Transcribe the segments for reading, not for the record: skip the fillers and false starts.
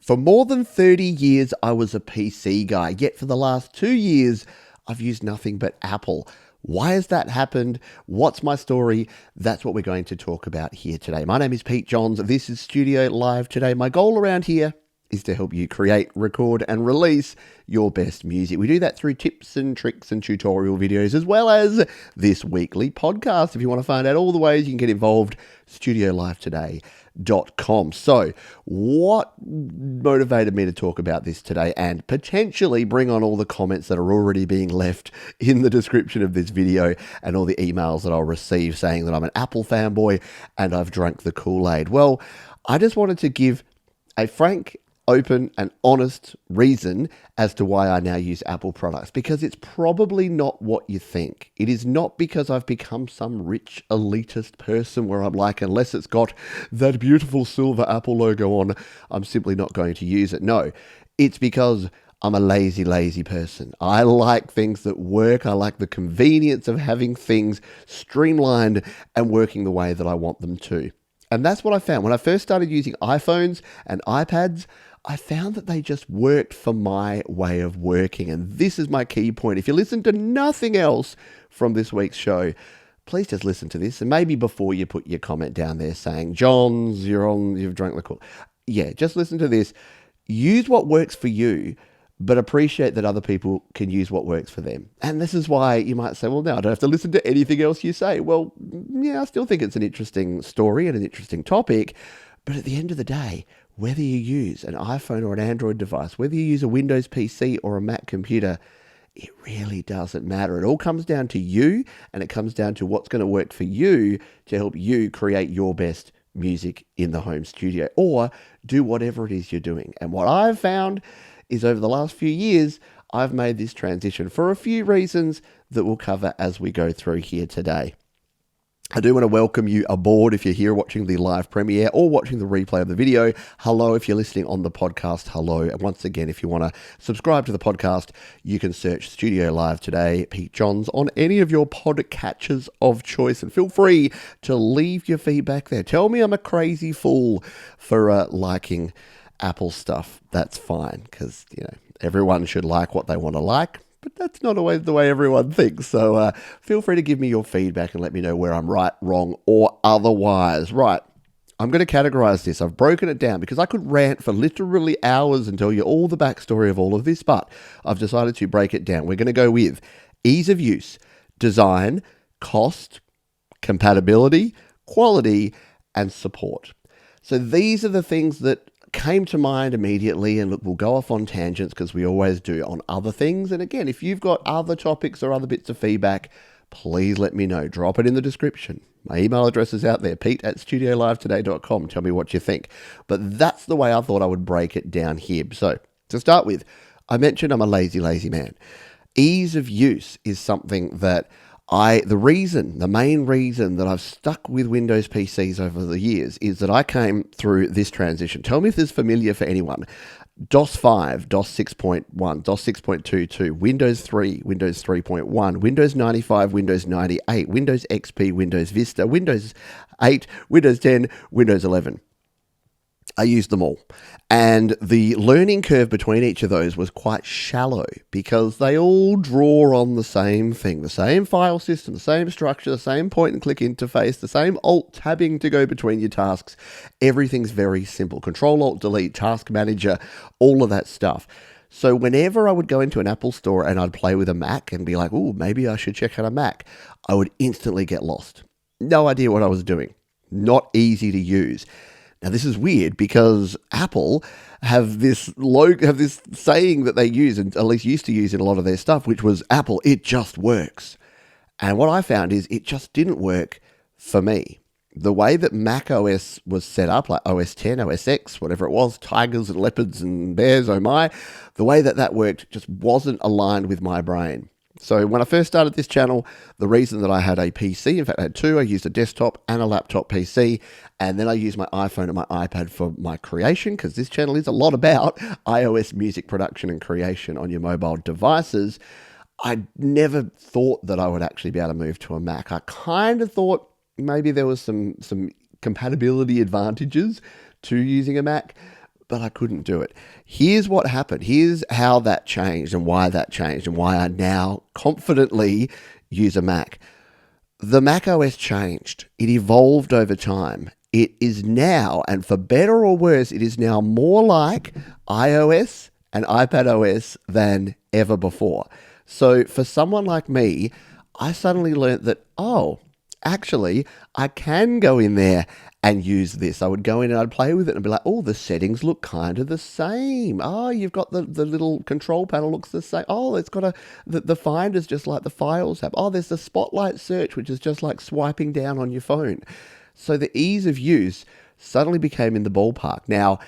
For more than 30 years, I was a PC guy, yet for the last 2 years, I've used nothing but Apple. Why has that happened? What's my story? That's what we're going to talk about here today. My name is Pete Johns. This is Studio Live today. My goal around here is to help you create, record, and release your best music. We do that through tips and tricks and tutorial videos, as well as this weekly podcast. If you want to find out all the ways you can get involved, studiolivetoday.com. So what motivated me to talk about this today and potentially bring on all the comments that are already being left in the description of this video and all the emails that I'll receive saying that I'm an Apple fanboy and I've drunk the Kool-Aid? Well, I just wanted to give a frank, open and honest reason as to why I now use Apple products, because it's probably not what you think. It is not because I've become some rich elitist person where I'm like, unless it's got that beautiful silver Apple logo on, I'm simply not going to use it. No, it's because I'm a lazy person. I like things that work. I like the convenience of having things streamlined and working the way that I want them to. And that's what I found. When I first started using iPhones and iPads, I found that they just worked for my way of working. And this is my key point. If you listen to nothing else from this week's show, please just listen to this. And maybe before you put your comment down there saying, Johns, you've drunk the cool. Yeah, just listen to this. Use what works for you, but appreciate that other people can use what works for them. And this is why you might say, well, no, I don't have to listen to anything else you say. Well, yeah, I still think it's an interesting story and an interesting topic. But at the end of the day, whether you use an iPhone or an Android device, whether you use a Windows PC or a Mac computer, it really doesn't matter. It all comes down to you, and it comes down to what's going to work for you to help you create your best music in the home studio or do whatever it is you're doing. And what I've found is over the last few years, I've made this transition for a few reasons that we'll cover as we go through here today. I do want to welcome you aboard if you're here watching the live premiere or watching the replay of the video. Hello, if you're listening on the podcast, hello. And once again, if you want to subscribe to the podcast, you can search Studio Live Today, Pete Johns, on any of your podcatchers of choice. And feel free to leave your feedback there. Tell me I'm a crazy fool for liking Apple stuff. That's fine, because, everyone should like what they want to like. But that's not always the way everyone thinks. So feel free to give me your feedback and let me know where I'm right, wrong, or otherwise. Right, I'm going to categorize this. I've broken it down because I could rant for literally hours and tell you all the backstory of all of this, but I've decided to break it down. We're going to go with ease of use, design, cost, compatibility, quality, and support. So these are the things that came to mind immediately, and look, we'll go off on tangents because we always do on other things. And again, if you've got other topics or other bits of feedback, please let me know. Drop it in the description. My email address is out there, pete@studiolivetoday.com. Tell me what you think. But that's the way I thought I would break it down here. So to start with, I mentioned I'm a lazy man. Ease of use is something that the main reason that I've stuck with Windows PCs over the years is that I came through this transition. Tell me if this is familiar for anyone. DOS 5, DOS 6.1, DOS 6.22, Windows 3, Windows 3.1, Windows 95, Windows 98, Windows XP, Windows Vista, Windows 8, Windows 10, Windows 11. I used them all. And the learning curve between each of those was quite shallow because they all draw on the same thing, the same file system, the same structure, the same point and click interface, the same alt tabbing to go between your tasks. Everything's very simple. Control Alt Delete, Task Manager, all of that stuff. So whenever I would go into an Apple store and I'd play with a Mac and be like, oh, maybe I should check out a Mac, I would instantly get lost. No idea what I was doing. Not easy to use. Now, this is weird because Apple have this saying that they use, and at least used to use in a lot of their stuff, which was, Apple, it just works. And what I found is it just didn't work for me. The way that Mac OS was set up, like OS 10, OS X, whatever it was, tigers and leopards and bears, oh my, the way that worked just wasn't aligned with my brain. So when I first started this channel, the reason that I had a PC, in fact I had two, I used a desktop and a laptop PC, and then I used my iPhone and my iPad for my creation, because this channel is a lot about iOS music production and creation on your mobile devices. I never thought that I would actually be able to move to a Mac. I kind of thought maybe there was some compatibility advantages to using a Mac, but I couldn't do it. Here's what happened. Here's how that changed and why that changed and why I now confidently use a Mac. The Mac OS changed. It evolved over time. It is now, and for better or worse, it is now more like iOS and iPadOS than ever before. So for someone like me, I suddenly learnt that, oh, actually, I can go in there and use this. I would go in and I'd play with it and be like, oh, the settings look kind of the same. Oh, you've got the little control panel looks the same. Oh, it's got the finder's just like the Files app. Oh, there's the Spotlight search, which is just like swiping down on your phone. So the ease of use suddenly became in the ballpark. Now,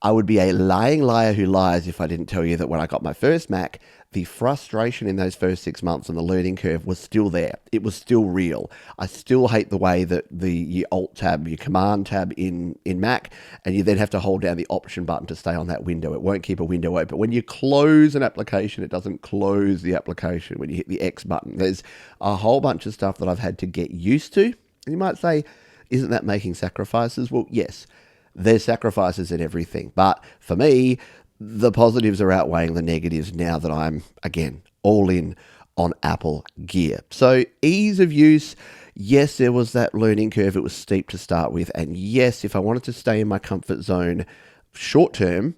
I would be a lying liar who lies if I didn't tell you that when I got my first Mac, the frustration in those first 6 months and the learning curve was still there. It was still real. I still hate the way that your Alt tab, your Command tab in Mac, and you then have to hold down the Option button to stay on that window. It won't keep a window open. When you close an application, it doesn't close the application when you hit the X button. There's a whole bunch of stuff that I've had to get used to. And you might say, isn't that making sacrifices? Well, yes. There's sacrifices in everything. But for me, the positives are outweighing the negatives now that I'm, again, all in on Apple gear. So ease of use, yes, there was that learning curve. It was steep to start with. And yes, if I wanted to stay in my comfort zone short term,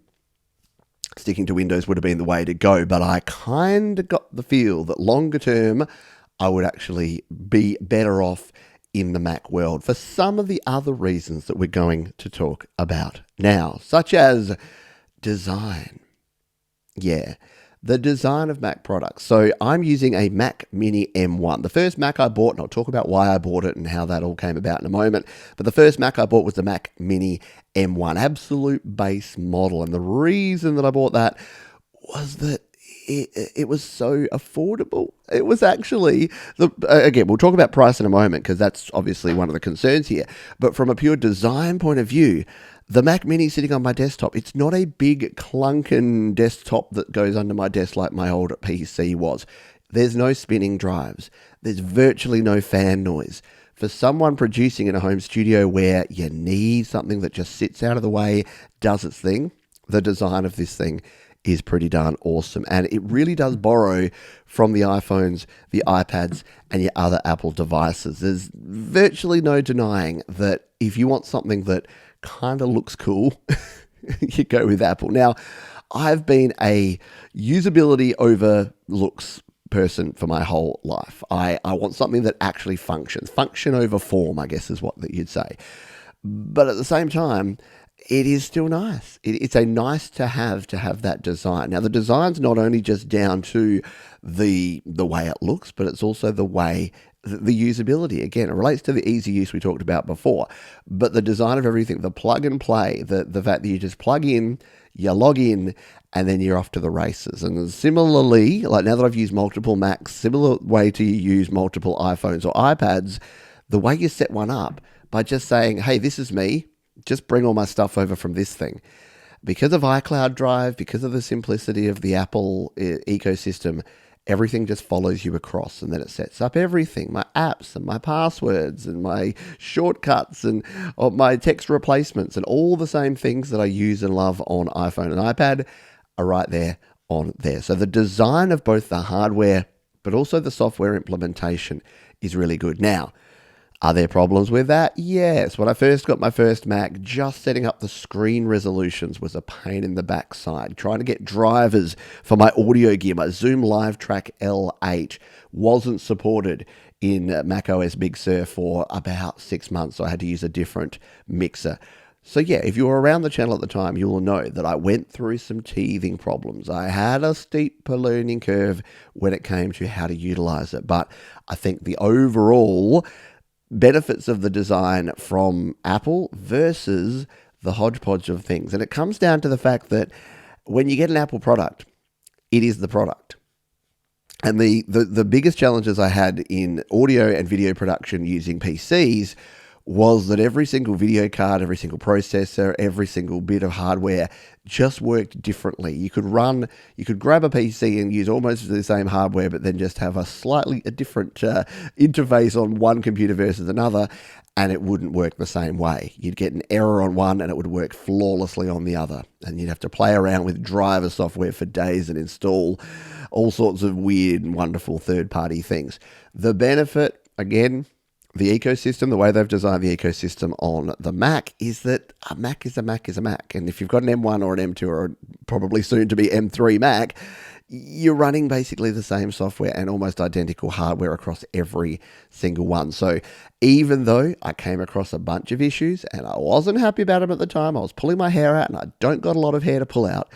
sticking to Windows would have been the way to go. But I kind of got the feel that longer term, I would actually be better off in the Mac world for some of the other reasons that we're going to talk about now, such as design. Yeah, the design of Mac products. So I'm using a Mac Mini M1. The first Mac I bought, and I'll talk about why I bought it and how that all came about in a moment, but the first Mac I bought was the Mac Mini M1, absolute base model. And the reason that I bought that was that it was so affordable. It was actually, again, we'll talk about price in a moment because that's obviously one of the concerns here. But from a pure design point of view, the Mac Mini sitting on my desktop, it's not a big clunking desktop that goes under my desk like my old PC was. There's no spinning drives. There's virtually no fan noise. For someone producing in a home studio where you need something that just sits out of the way, does its thing, the design of this thing is pretty darn awesome. And it really does borrow from the iPhones, the iPads, and your other Apple devices. There's virtually no denying that if you want something that kind of looks cool, you go with Apple. Now, I've been a usability over looks person for my whole life. I want something that actually functions. Function over form, I guess, is what you'd say. But at the same time, it is still nice. It's a nice to have that design. Now, the design's not only just down to the way it looks, but it's also the way, the usability. Again, it relates to the easy use we talked about before. But the design of everything, the plug and play, the fact that you just plug in, you log in, and then you're off to the races. And similarly, like now that I've used multiple Macs, similar way to use multiple iPhones or iPads, the way you set one up by just saying, hey, this is me, just bring all my stuff over from this thing. Because of iCloud Drive, because of the simplicity of the Apple ecosystem, everything just follows you across, and then it sets up everything, my apps and my passwords and my shortcuts and my text replacements and all the same things that I use and love on iPhone and iPad are right there on there. So the design of both the hardware but also the software implementation is really good. Now, are there problems with that? Yes. When I first got my first Mac, just setting up the screen resolutions was a pain in the backside. Trying to get drivers for my audio gear, my Zoom Live Track L8 wasn't supported in macOS Big Sur for about 6 months, so I had to use a different mixer. So yeah, if you were around the channel at the time, you will know that I went through some teething problems. I had a steep learning curve when it came to how to utilize it, but I think the overall benefits of the design from Apple versus the hodgepodge of things. And it comes down to the fact that when you get an Apple product, it is the product. And the biggest challenges I had in audio and video production using PCs was that every single video card, every single processor, every single bit of hardware just worked differently. You could grab a PC and use almost the same hardware, but then just have a different interface on one computer versus another, and it wouldn't work the same way. You'd get an error on one and it would work flawlessly on the other. And you'd have to play around with driver software for days and install all sorts of weird and wonderful third-party things. The benefit, again, the ecosystem, the way they've designed the ecosystem on the Mac is that a Mac is a Mac is a Mac. And if you've got an M1 or an M2 or probably soon to be M3 Mac, you're running basically the same software and almost identical hardware across every single one. So even though I came across a bunch of issues and I wasn't happy about them at the time, I was pulling my hair out and I don't got a lot of hair to pull out,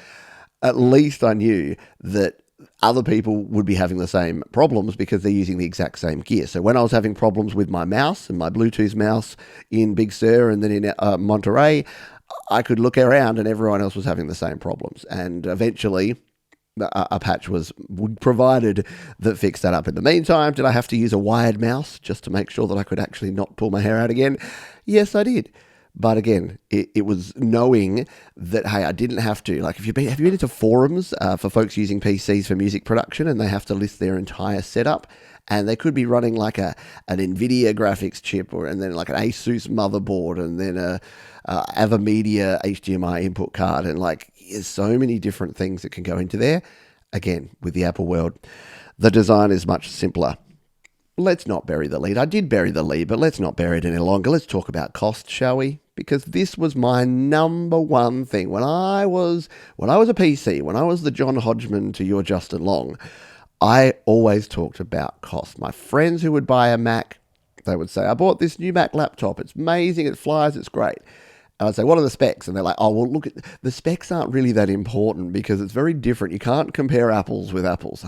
at least I knew that other people would be having the same problems because they're using the exact same gear. So when I was having problems with my mouse and my Bluetooth mouse in Big Sur and then in Monterey, I could look around and everyone else was having the same problems. And eventually a patch was provided that fixed that up. In the meantime, did I have to use a wired mouse just to make sure that I could actually not pull my hair out again? Yes, I did. But again, it was knowing that, hey, I didn't have to. Like, have you been into forums for folks using PCs for music production and they have to list their entire setup? And they could be running like an NVIDIA graphics chip and then like an Asus motherboard and then a AVerMedia HDMI input card. And like, there's so many different things that can go into there. Again, with the Apple world, the design is much simpler. Let's not bury the lead. I did bury the lead, but let's not bury it any longer. Let's talk about cost, shall we? Because this was my number one thing. When I was a PC, when I was the John Hodgman to your Justin Long, I always talked about cost. My friends who would buy a Mac, they would say, I bought this new Mac laptop. It's amazing. It flies. It's great. And I'd say, what are the specs? And they're like, oh, well, look, the specs aren't really that important because it's very different. You can't compare apples with apples,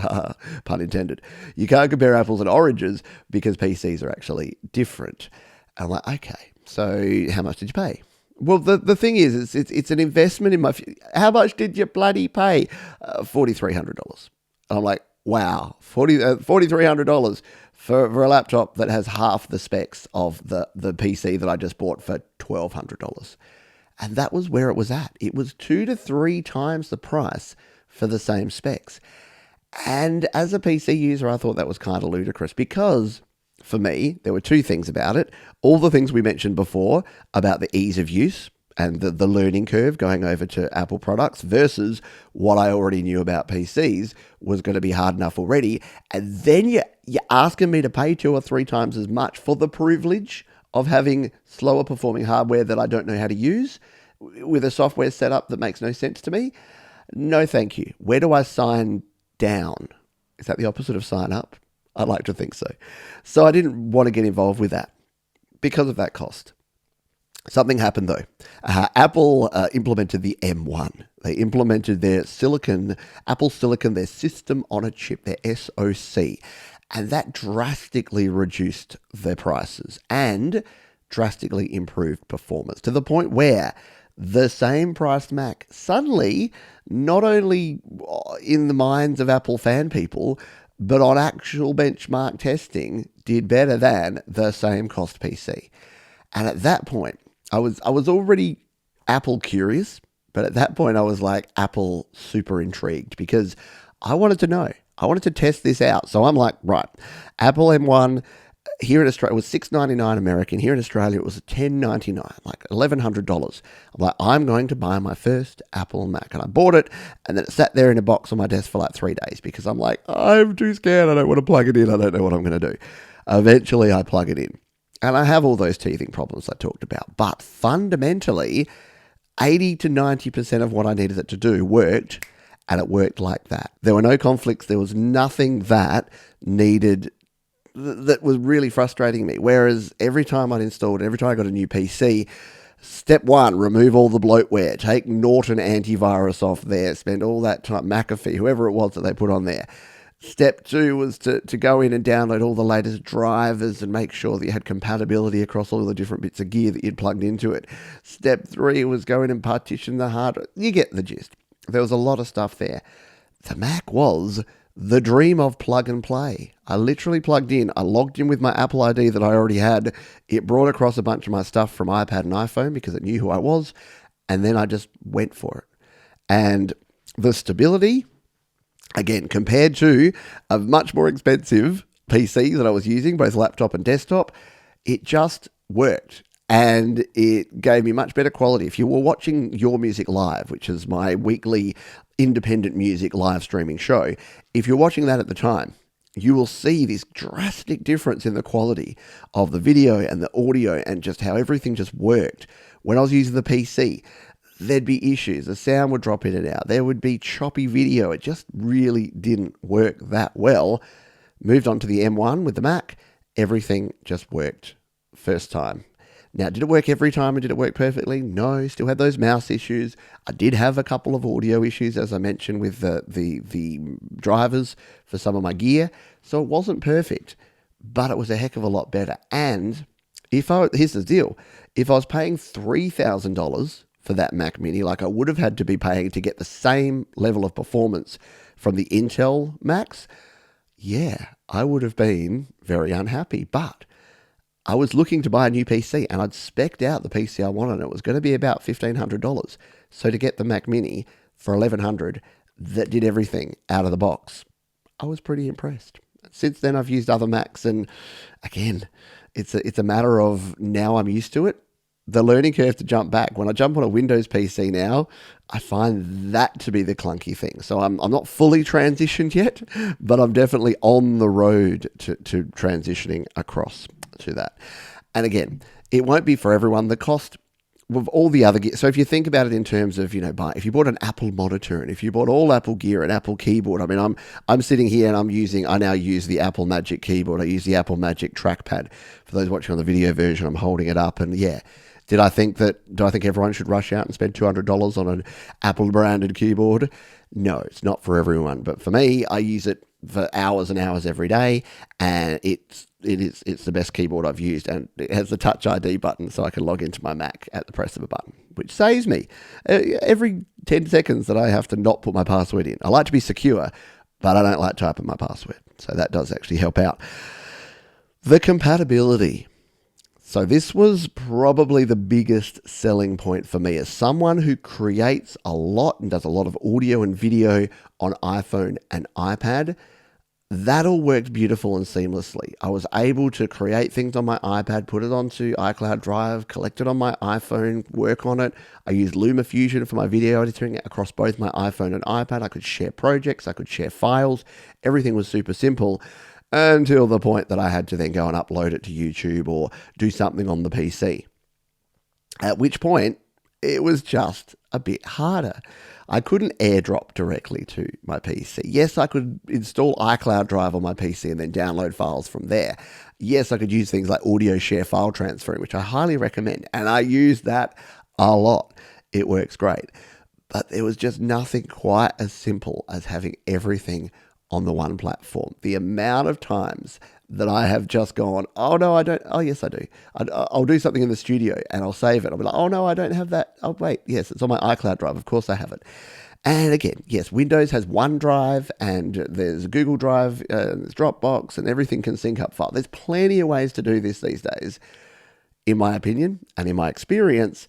pun intended. You can't compare apples and oranges because PCs are actually different. And I'm like, okay, so how much did you pay? Well, the thing is, it's an investment in my... How much did you bloody pay? $4,300. I'm like, wow, $4,300 for a laptop that has half the specs of the PC that I just bought for $1,200. And that was where it was at. It was 2 to 3 times the price for the same specs. And as a PC user, I thought that was kind of ludicrous because for me, there were 2 things about it. All the things we mentioned before about the ease of use and the learning curve going over to Apple products versus what I already knew about PCs was going to be hard enough already. And then you're asking me to pay 2 or 3 times as much for the privilege of having slower performing hardware that I don't know how to use with a software setup that makes no sense to me. No, thank you. Where do I sign down? Is that the opposite of sign up? I'd like to think so. So I didn't want to get involved with that because of that cost. Something happened though. Apple implemented the M1. They implemented their Apple Silicon, their system on a chip, their SoC. And that drastically reduced their prices and drastically improved performance to the point where the same priced Mac suddenly, not only in the minds of Apple fan people, but on actual benchmark testing, did better than the same cost PC. And at that point, I was already Apple curious, but at that point I was like Apple super intrigued because I wanted to know. I wanted to test this out. So I'm like, right, Apple M1 here in Australia was $699 American. Here in Australia it was $1,099, like $1,100. I'm like, I'm going to buy my first Apple Mac. And I bought it and then it sat there in a box on my desk for like 3 days because I'm like, I'm too scared. I don't want to plug it in. I don't know what I'm going to do. Eventually I plug it in. And I have all those teething problems I talked about. But fundamentally, 80 to 90% of what I needed it to do worked, and it worked like that. There were no conflicts. There was nothing that was really frustrating me. Whereas every time I'd installed, every time I got a new PC, step 1, remove all the bloatware. Take Norton antivirus off there. Spend all that time, McAfee, whoever it was that they put on there. Step 2 was to go in and download all the latest drivers and make sure that you had compatibility across all the different bits of gear that you'd plugged into it. Step 3 was go in and partition the hardware. You get the gist. There was a lot of stuff there. The Mac was the dream of plug and play. I literally plugged in, I logged in with my Apple ID that I already had. It brought across a bunch of my stuff from iPad and iPhone because it knew who I was. And then I just went for it. And the stability, again, compared to a much more expensive PC that I was using, both laptop and desktop, it just worked. And it gave me much better quality. If you were watching Your Music Live, which is my weekly independent music live streaming show, if you're watching that at the time, you will see this drastic difference in the quality of the video and the audio and just how everything just worked. When I was using the PC, there'd be issues. The sound would drop in and out. There would be choppy video. It just really didn't work that well. Moved on to the M1 with the Mac. Everything just worked first time. Now, did it work every time and did it work perfectly? No, still had those mouse issues. I did have a couple of audio issues, as I mentioned, with the drivers for some of my gear. So it wasn't perfect, but it was a heck of a lot better. And here's the deal. If I was paying $3,000 for that Mac Mini, like I would have had to be paying to get the same level of performance from the Intel Macs, yeah, I would have been very unhappy. But I was looking to buy a new PC and I'd spec'd out the PC I wanted and it was going to be about $1,500. So to get the Mac Mini for $1,100 that did everything out of the box, I was pretty impressed. Since then, I've used other Macs and again, it's a matter of now I'm used to it. The learning curve to jump back. When I jump on a Windows PC now, I find that to be the clunky thing. So I'm not fully transitioned yet, but I'm definitely on the road to transitioning across to that. And again, it won't be for everyone. The cost with all the other gear. So if you think about it in terms of, if you bought an Apple monitor and if you bought all Apple gear, an Apple keyboard, I mean, I'm sitting here and I now use the Apple Magic keyboard. I use the Apple Magic trackpad. For those watching on the video version, I'm holding it up and yeah. Do I think everyone should rush out and spend $200 on an Apple branded keyboard? No, it's not for everyone. But for me, I use it for hours and hours every day, and it's the best keyboard I've used, and it has the Touch ID button, so I can log into my Mac at the press of a button, which saves me every 10 seconds that I have to not put my password in. I like to be secure, but I don't like typing my password, so that does actually help out. The compatibility. So this was probably the biggest selling point for me as someone who creates a lot and does a lot of audio and video on iPhone and iPad. That all worked beautiful and seamlessly. I was able to create things on my iPad, put it onto iCloud Drive, collect it on my iPhone, work on it. I used LumaFusion for my video editing across both my iPhone and iPad. I could share projects, I could share files. Everything was super simple. Until the point that I had to then go and upload it to YouTube or do something on the PC. At which point, it was just a bit harder. I couldn't airdrop directly to my PC. Yes, I could install iCloud Drive on my PC and then download files from there. Yes, I could use things like audio share file transferring, which I highly recommend. And I use that a lot. It works great. But there was just nothing quite as simple as having everything on the one platform. The amount of times that I have just gone, oh no, I don't. Oh yes, I do. I'll do something in the studio and I'll save it. I'll be like, oh no, I don't have that. Oh wait, yes, it's on my iCloud Drive. Of course I have it. And again, yes, Windows has OneDrive and there's Google Drive, there's Dropbox, and everything can sync up file. There's plenty of ways to do this these days. In my opinion and in my experience,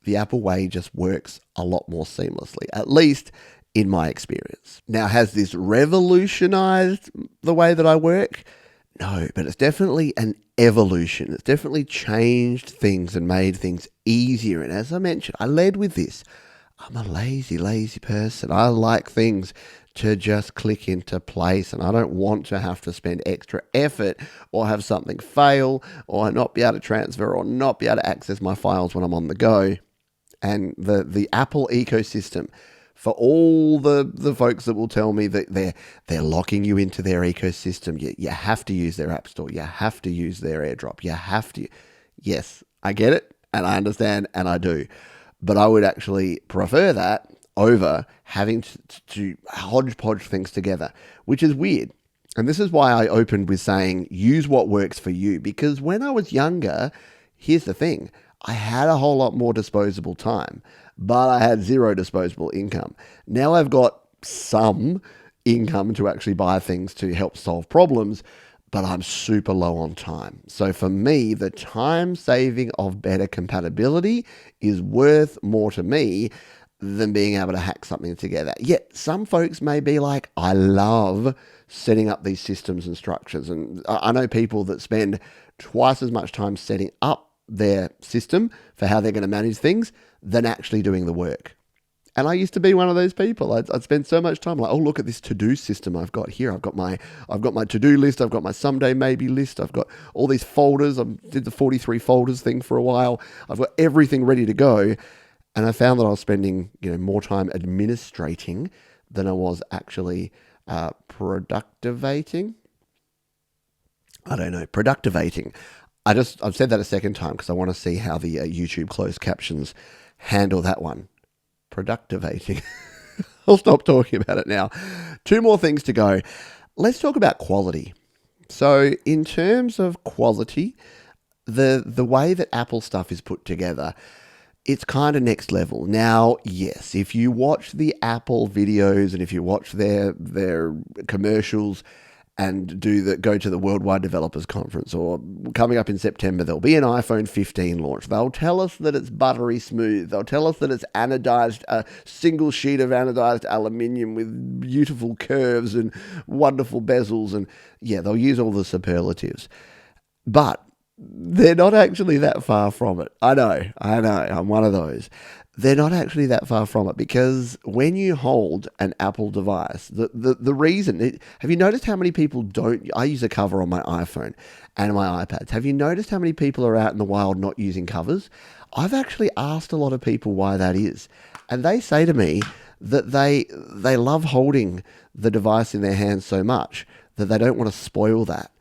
the Apple way just works a lot more seamlessly, at least in my experience. Now, has this revolutionized the way that I work? No, but it's definitely an evolution. It's definitely changed things and made things easier. And as I mentioned, I led with this. I'm a lazy person. I like things to just click into place, and I don't want to have to spend extra effort or have something fail or not be able to transfer or not be able to access my files when I'm on the go. And the Apple ecosystem, for all the folks that will tell me that they're locking you into their ecosystem, you have to use their App Store, you have to use their AirDrop, you have to. Yes, I get it, and I understand, and I do. But I would actually prefer that over having to hodgepodge things together, which is weird. And this is why I opened with saying, use what works for you. Because when I was younger, here's the thing, I had a whole lot more disposable time, but I had zero disposable income. Now I've got some income to actually buy things to help solve problems, but I'm super low on time. So for me, the time saving of better compatibility is worth more to me than being able to hack something together. Yet some folks may be like, I love setting up these systems and structures. And I know people that spend twice as much time setting up their system for how they're going to manage things than actually doing the work. And I used to be one of those people. I'd spend so much time like, oh, look at this to-do system I've got here. I've got my to-do list. I've got my someday maybe list. I've got all these folders. I did the 43 folders thing for a while. I've got everything ready to go. And I found that I was spending, more time administrating than I was actually productivating. I don't know, productivating. I've said that a second time because I want to see how the YouTube closed captions handle that one. Productivating. I'll stop talking about it now. 2 more things to go. Let's talk about quality. So in terms of quality, the way that Apple stuff is put together, it's kind of next level. Now, yes, if you watch the Apple videos and if you watch their commercials and go to the Worldwide Developers Conference, or coming up in September, there'll be an iPhone 15 launch. They'll tell us that it's buttery smooth. They'll tell us that it's anodized, a single sheet of anodized aluminium with beautiful curves and wonderful bezels. And yeah, they'll use all the superlatives. But they're not actually that far from it. I know, I'm one of those. They're not actually that far from it, because when you hold an Apple device, the reason, have you noticed how many people don't, I use a cover on my iPhone and my iPads. Have you noticed how many people are out in the wild not using covers? I've actually asked a lot of people why that is. And they say to me that they love holding the device in their hands so much that they don't want to spoil that.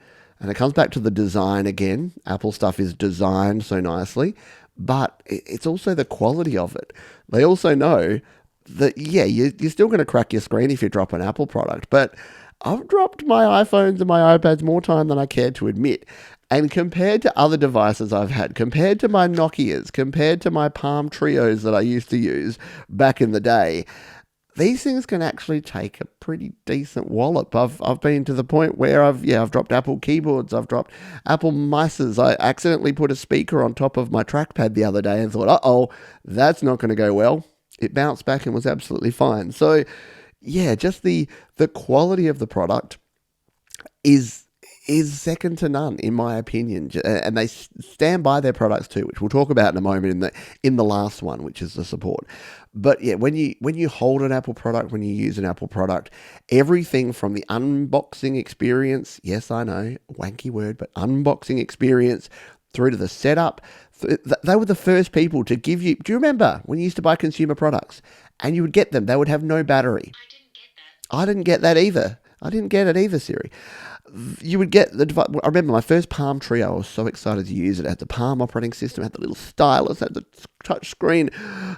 And it comes back to the design again. Apple stuff is designed so nicely, but it's also the quality of it. They also know that, yeah, you're still going to crack your screen if you drop an Apple product, but I've dropped my iPhones and my iPads more time than I care to admit. And compared to other devices I've had, compared to my Nokias, compared to my Palm Trios that I used to use back in the day, these things can actually take a pretty decent wallop. I've been to the point where I've dropped Apple keyboards, I've dropped Apple mices. I accidentally put a speaker on top of my trackpad the other day and thought, uh-oh, that's not going to go well. It bounced back and was absolutely fine. So yeah, just the quality of the product is second to none, in my opinion. And they stand by their products too, which we'll talk about in a moment in the last one, which is the support. But yeah, when you hold an Apple product, when you use an Apple product, everything from the unboxing experience, yes, I know, wanky word, but unboxing experience, through to the setup, they were the first people to give you, do you remember when you used to buy consumer products and you would get them, they would have no battery? I didn't get that either. I didn't get it either, Siri. You would get the device. I remember my first Palm Trio. I was so excited to use it. It had the Palm operating system, had the little stylus, had the touch screen,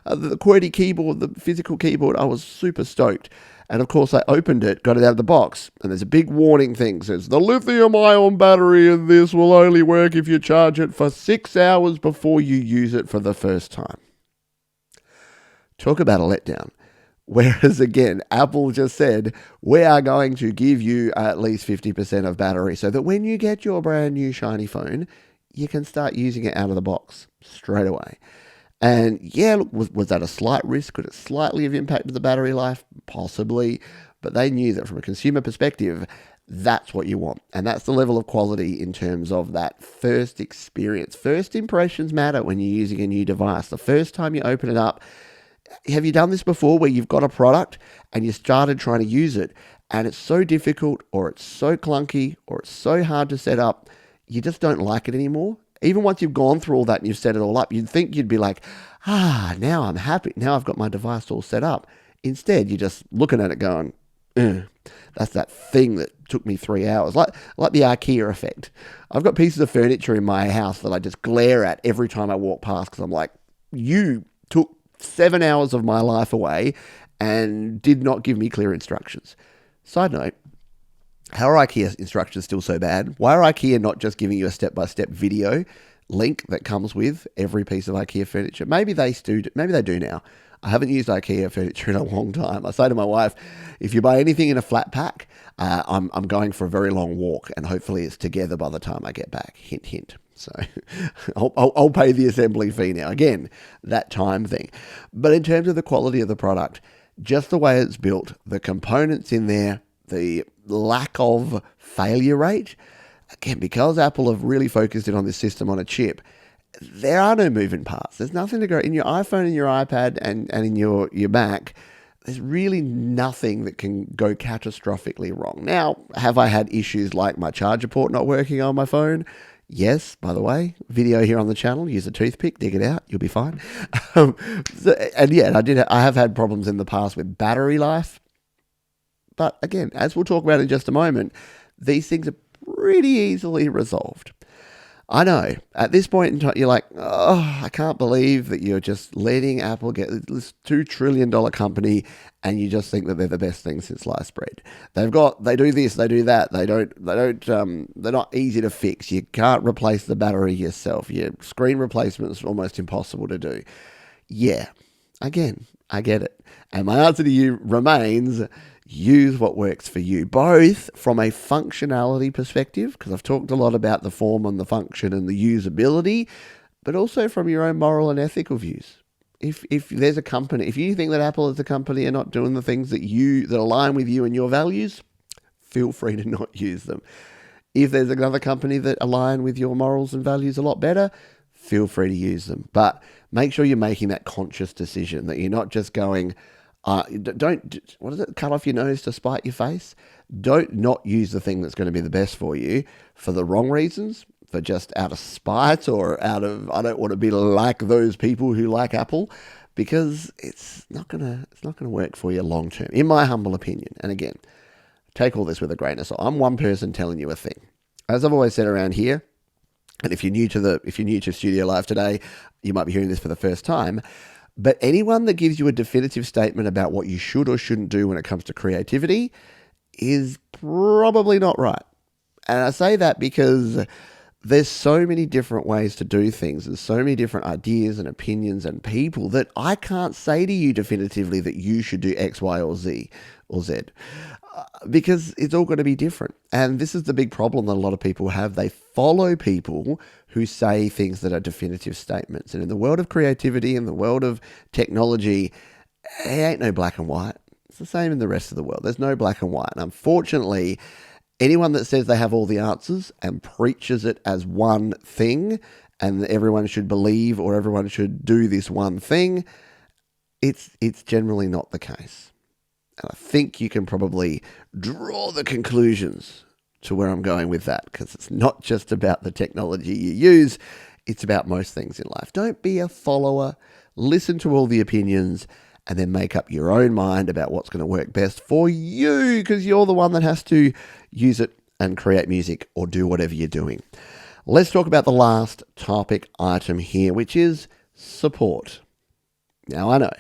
the QWERTY keyboard, the physical keyboard. I was super stoked. And of course, I opened it, got it out of the box, and there's a big warning thing. It says, the lithium-ion battery in this will only work if you charge it for 6 hours before you use it for the first time. Talk about a letdown. Whereas again, Apple just said, we are going to give you at least 50% of battery so that when you get your brand new shiny phone, you can start using it out of the box straight away. And yeah, look, was that a slight risk? Could it slightly have impacted the battery life? Possibly. But they knew that from a consumer perspective, that's what you want. And that's the level of quality in terms of that first experience. First impressions matter when you're using a new device. The first time you open it up, have you done this before where you've got a product and you started trying to use it and it's so difficult or it's so clunky or it's so hard to set up, you just don't like it anymore? Even once you've gone through all that and you've set it all up, you'd think you'd be like, now I'm happy. Now I've got my device all set up. Instead, you're just looking at it going, that's that thing that took me 3 hours. Like the IKEA effect. I've got pieces of furniture in my house that I just glare at every time I walk past because I'm like, you took 7 hours of my life away and did not give me clear instructions. Side note, how are IKEA instructions still so bad? Why are IKEA not just giving you a step-by-step video link that comes with every piece of IKEA furniture? Maybe they do now. I haven't used IKEA furniture in a long time. I say to my wife, if you buy anything in a flat pack, I'm going for a very long walk, and hopefully it's together by the time I get back. Hint, hint. So I'll pay the assembly fee now. Again, that time thing. But in terms of the quality of the product, just the way it's built, the components in there, the lack of failure rate, again, because Apple have really focused in on this system on a chip, there are no moving parts. There's nothing to go in your iPhone and your iPad and in your Mac. There's really nothing that can go catastrophically wrong. Now, have I had issues like my charger port not working on my phone? Yes, by the way, video here on the channel, use a toothpick, dig it out, you'll be fine. I have had problems in the past with battery life. But again, as we'll talk about in just a moment, these things are pretty easily resolved. I know, at this point in time, you're like, oh, I can't believe that you're just letting Apple get this $2 trillion company and you just think that they're the best thing since sliced bread. They do this, they do that. They're not easy to fix. You can't replace the battery yourself. Your screen replacement is almost impossible to do. Yeah, again, I get it. And my answer to you remains, use what works for you, both from a functionality perspective, because I've talked a lot about the form and the function and the usability, but also from your own moral and ethical views. If there's a company, if you think that Apple as a company are not doing the things that align with you and your values, feel free to not use them. If there's another company that align with your morals and values a lot better, feel free to use them. But make sure you're making that conscious decision, that you're not just going, cut off your nose to spite your face. Don't not use the thing that's going to be the best for you for the wrong reasons, for just out of spite or out of, I don't want to be like those people who like Apple, because it's not going to work for you long term, in my humble opinion. And again, take all this with a grain of salt. I'm one person telling you a thing. As I've always said around here, and if you're new to Studio Live today, you might be hearing this for the first time, but anyone that gives you a definitive statement about what you should or shouldn't do when it comes to creativity is probably not right. And I say that because there's so many different ways to do things. There's so many different ideas and opinions and people that I can't say to you definitively that you should do X, Y, or Z, because it's all going to be different. And this is the big problem that a lot of people have. They follow people who say things that are definitive statements. And in the world of creativity, in the world of technology, it ain't no black and white. It's the same in the rest of the world. There's no black and white. And unfortunately, anyone that says they have all the answers and preaches it as one thing and everyone should believe or everyone should do this one thing, it's generally not the case. And I think you can probably draw the conclusions to where I'm going with that, because it's not just about the technology you use, it's about most things in life. Don't be a follower, listen to all the opinions, and then make up your own mind about what's going to work best for you, because you're the one that has to use it and create music or do whatever you're doing. Let's talk about the last topic item here, which is support. Now, I know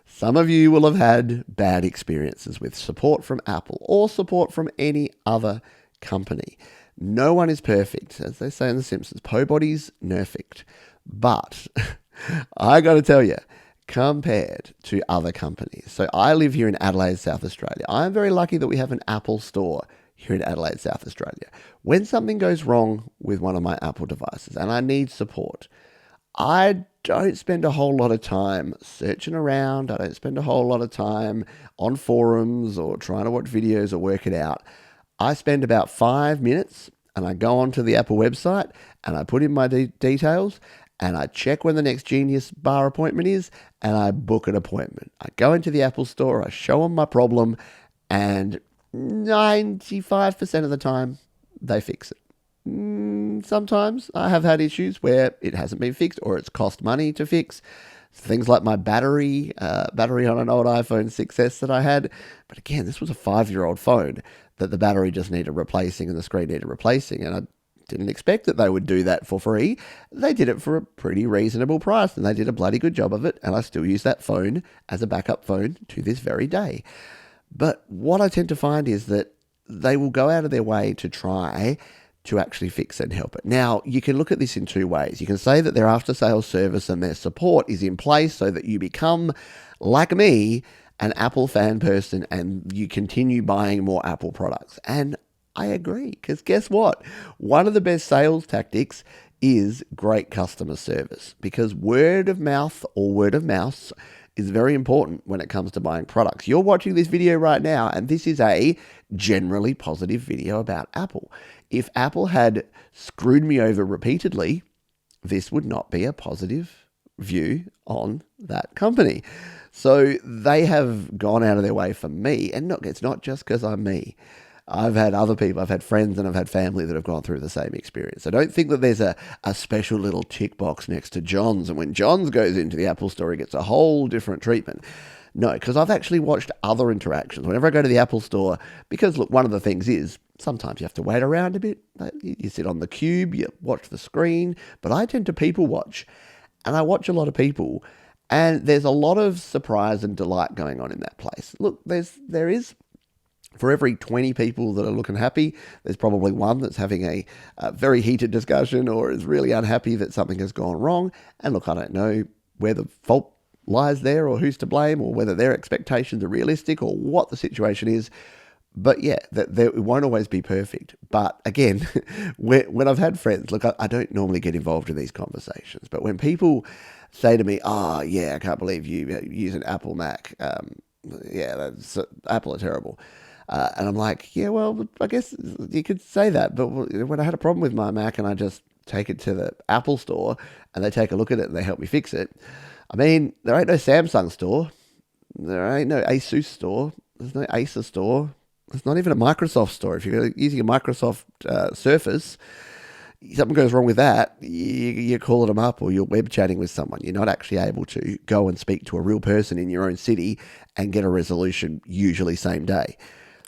some of you will have had bad experiences with support from Apple or support from any other company. No one is perfect. As they say in The Simpsons, nobody's nerfect. But I got to tell you, compared to other companies. So I live here in Adelaide, South Australia. I'm very lucky that we have an Apple store here in Adelaide, South Australia. When something goes wrong with one of my Apple devices and I need support, I don't spend a whole lot of time searching around. I don't spend a whole lot of time on forums or trying to watch videos or work it out. I spend about 5 minutes and I go onto the Apple website and I put in my details and I check when the next Genius Bar appointment is and I book an appointment. I go into the Apple store, I show them my problem, and 95% of the time they fix it. Sometimes I have had issues where it hasn't been fixed or it's cost money to fix. Things like my battery on an old iPhone 6S that I had. But again, this was a 5-year-old phone that the battery just needed replacing and the screen needed replacing. And I didn't expect that they would do that for free. They did it for a pretty reasonable price and they did a bloody good job of it. And I still use that phone as a backup phone to this very day. But what I tend to find is that they will go out of their way to try to actually fix it and help it. Now, you can look at this in two ways. You can say that their after-sales service and their support is in place so that you become, like me, an Apple fan person and you continue buying more Apple products. And I agree, because guess what? One of the best sales tactics is great customer service, because word of mouth or word of mouse is very important when it comes to buying products. You're watching this video right now, and this is a generally positive video about Apple. If Apple had screwed me over repeatedly, this would not be a positive view on that company. So they have gone out of their way for me, and it's not just because I'm me. I've had other people, I've had friends and I've had family that have gone through the same experience. I don't think that there's a special little tick box next to John's, and when John's goes into the Apple store, he gets a whole different treatment. No, because I've actually watched other interactions. Whenever I go to the Apple store, because look, one of the things is sometimes you have to wait around a bit. You sit on the cube, you watch the screen, but I tend to people watch, and I watch a lot of people, and there's a lot of surprise and delight going on in that place. Look, there is. For every 20 people that are looking happy, there's probably one that's having a very heated discussion or is really unhappy that something has gone wrong. And look, I don't know where the fault lies there or who's to blame or whether their expectations are realistic or what the situation is. But yeah, it won't always be perfect. But again, when I've had friends, look, I don't normally get involved in these conversations. But when people say to me, oh, yeah, I can't believe you use an Apple Mac. Apple are terrible. And I'm like, yeah, well, I guess you could say that. But when I had a problem with my Mac and I just take it to the Apple store and they take a look at it and they help me fix it, I mean, there ain't no Samsung store. There ain't no Asus store. There's no Acer store. There's not even a Microsoft store. If you're using a Microsoft Surface, something goes wrong with that, you're calling them up or you're web chatting with someone. You're not actually able to go and speak to a real person in your own city and get a resolution usually same day.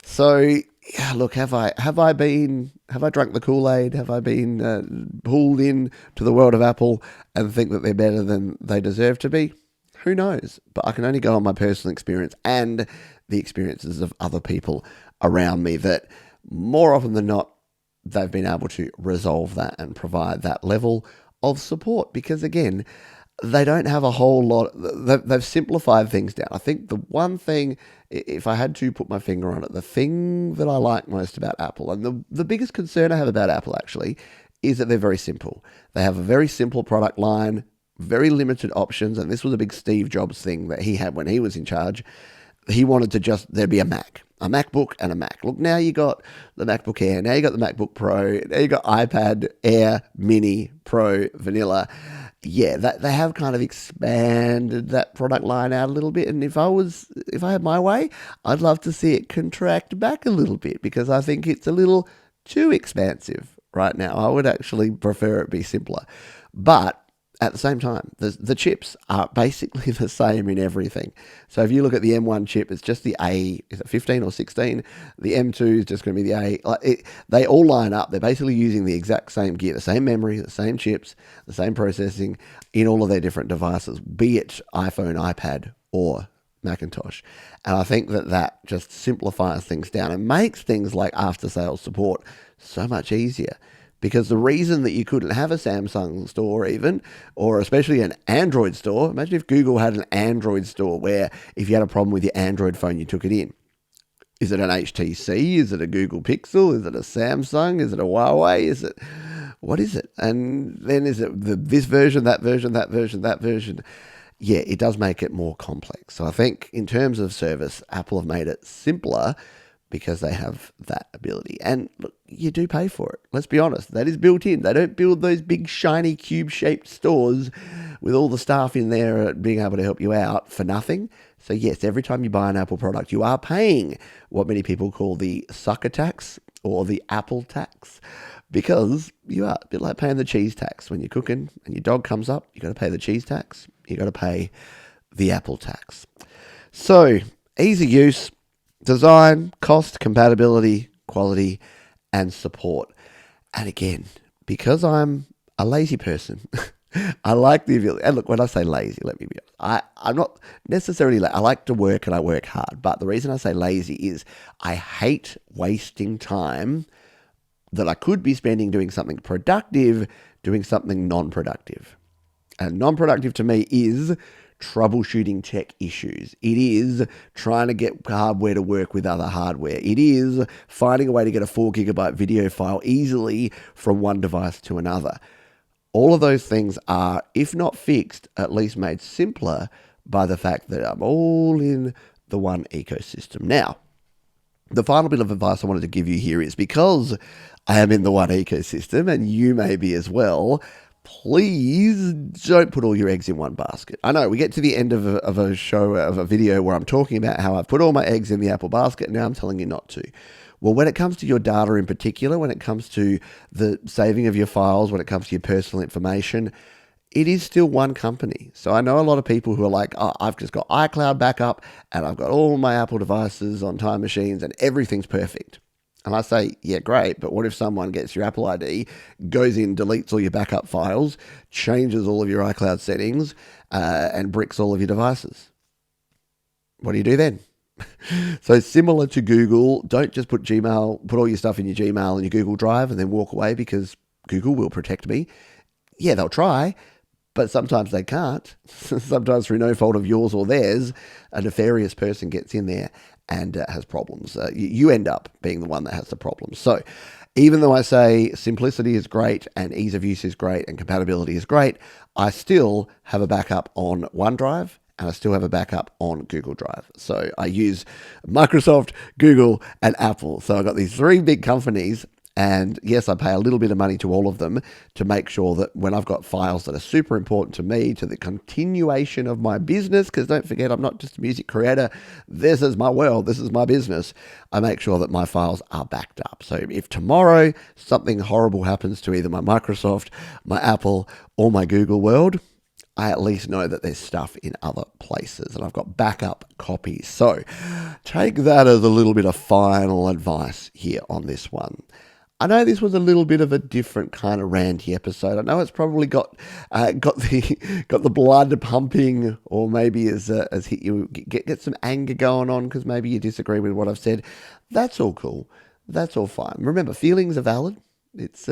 So, yeah, look, have I drunk the Kool-Aid? Have I been pulled in to the world of Apple and think that they're better than they deserve to be? Who knows? But I can only go on my personal experience and the experiences of other people around me that more often than not, they've been able to resolve that and provide that level of support because, again, they don't have a whole lot. They've simplified things down. I think the one thing, if I had to put my finger on it, the thing that I like most about Apple, and the biggest concern I have about Apple actually, is that they're very simple. They have a very simple product line, very limited options, and this was a big Steve Jobs thing that he had when he was in charge. He wanted to there'd be a MacBook and a Mac. Look, now you got the MacBook Air, now you got the MacBook Pro, now you got iPad Air, Mini, Pro, Vanilla. Yeah, they have kind of expanded that product line out a little bit. And if I had my way, I'd love to see it contract back a little bit because I think it's a little too expansive right now. I would actually prefer it be simpler. But at the same time, the chips are basically the same in everything. So if you look at the M1 chip, it's just the A, is it 15 or 16? The M2 is just going to be the A. They all line up. They're basically using the exact same gear, the same memory, the same chips, the same processing in all of their different devices, be it iPhone, iPad, or Macintosh. And I think that just simplifies things down and makes things like after-sales support so much easier. Because the reason that you couldn't have a Samsung store even, or especially an Android store, imagine if Google had an Android store where if you had a problem with your Android phone, you took it in. Is it an HTC? Is it a Google Pixel? Is it a Samsung? Is it a Huawei? What is it? And then is it this version, that version, that version, that version? Yeah, it does make it more complex. So I think in terms of service, Apple have made it simpler because they have that ability. And look, you do pay for it. Let's be honest. That is built in. They don't build those big, shiny, cube-shaped stores with all the staff in there being able to help you out for nothing. So yes, every time you buy an Apple product, you are paying what many people call the sucker tax or the Apple tax, because you are a bit like paying the cheese tax. When you're cooking and your dog comes up, you got to pay the cheese tax. You got to pay the Apple tax. So easy use, design, cost, compatibility, quality, and support. And again, because I'm a lazy person, I like the ability. And look, when I say lazy, let me be honest. I'm not necessarily I like to work and I work hard. But the reason I say lazy is I hate wasting time that I could be spending doing something productive, doing something non-productive. And non-productive to me is troubleshooting tech issues. It is trying to get hardware to work with other hardware. It is finding a way to get a 4 gigabyte video file easily from one device to another. All of those things are, if not fixed, at least made simpler by the fact that I'm all in the one ecosystem. Now, the final bit of advice I wanted to give you here is, because I am in the one ecosystem and you may be as well, please don't put all your eggs in one basket. I know we get to the end of a show, of a video where I'm talking about how I've put all my eggs in the Apple basket, and now I'm telling you not to. Well, when it comes to your data in particular, when it comes to the saving of your files, when it comes to your personal information, it is still one company. So I know a lot of people who are like, oh, I've just got iCloud backup and I've got all my Apple devices on time machines and everything's perfect. And I say, yeah, great, but what if someone gets your Apple ID, goes in, deletes all your backup files, changes all of your iCloud settings, and bricks all of your devices? What do you do then? So similar to Google, don't just put all your stuff in your Gmail and your Google Drive and then walk away because Google will protect me. Yeah, they'll try, but sometimes they can't. Sometimes through no fault of yours or theirs, a nefarious person gets in there and has problems. You end up being the one that has the problem. So even though I say simplicity is great and ease of use is great and compatibility is great, I still have a backup on OneDrive and I still have a backup on Google Drive. So I use Microsoft, Google, and Apple. So I've got these 3 big companies. And yes, I pay a little bit of money to all of them to make sure that when I've got files that are super important to me, to the continuation of my business, because don't forget, I'm not just a music creator. This is my world. This is my business. I make sure that my files are backed up. So if tomorrow something horrible happens to either my Microsoft, my Apple, or my Google world, I at least know that there's stuff in other places and I've got backup copies. So take that as a little bit of final advice here on this one. I know this was a little bit of a different kind of ranty episode. I know it's probably got the blood pumping, or maybe has hit you, get some anger going on because maybe you disagree with what I've said. That's all cool. That's all fine. Remember, feelings are valid. It's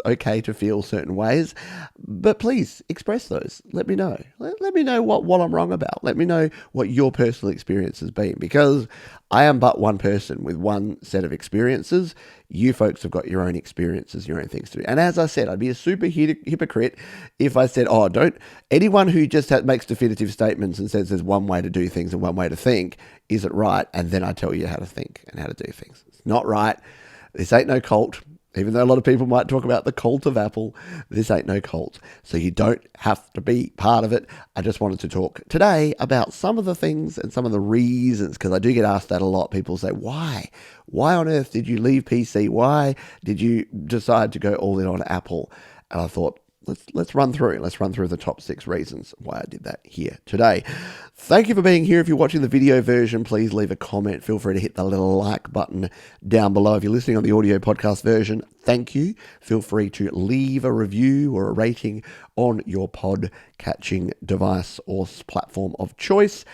okay to feel certain ways, but please express those. Let me know. Let me know what I'm wrong about. Let me know what your personal experience has been, because I am but one person with one set of experiences. You folks have got your own experiences, your own things to do. And as I said, I'd be a super hypocrite if I said, oh, don't, anyone who just makes definitive statements and says there's one way to do things and one way to think, is it right? And then I tell you how to think and how to do things. It's not right. This ain't no cult. Even though a lot of people might talk about the cult of Apple, this ain't no cult. So you don't have to be part of it. I just wanted to talk today about some of the things and some of the reasons, because I do get asked that a lot. People say, why? Why on earth did you leave PC? Why did you decide to go all in on Apple? And I thought, let's run through the top 6 reasons why I did that here today. Thank you for being here. If you're watching the video version, please leave a comment. Feel free to hit the little like button down below. If you're listening on the audio podcast version, thank you. Feel free to leave a review or a rating on your pod catching device or platform of choice.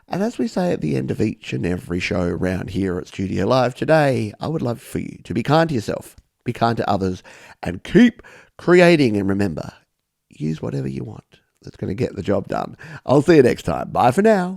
And as we say at the end of each and every show around here at Studio Live today, I would love for you to be kind to yourself, be kind to others, and keep creating. And remember, use whatever you want that's going to get the job done. I'll see you next time. Bye for now.